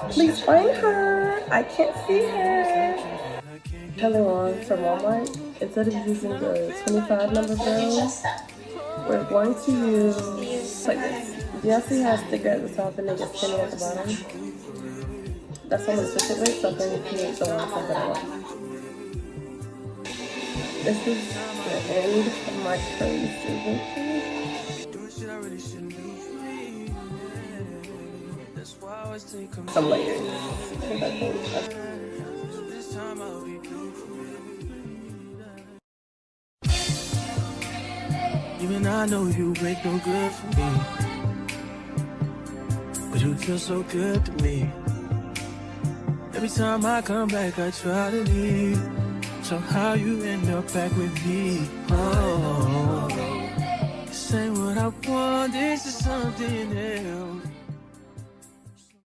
Please find her. I can't see her. Color on from Walmart. Instead of using the 25 number bill, we're going to use like this. Do y'all see how a sticker at the top and then it's skinny at the bottom? That's what I'm gonna switch it with, so I can create the one that I want. This is the end of my curly season. Some layers. Even I know you break no good for me, but you feel so good to me. Every time I come back, I try to leave. So how you end up back with me? Oh, this ain't what I want, this is something else.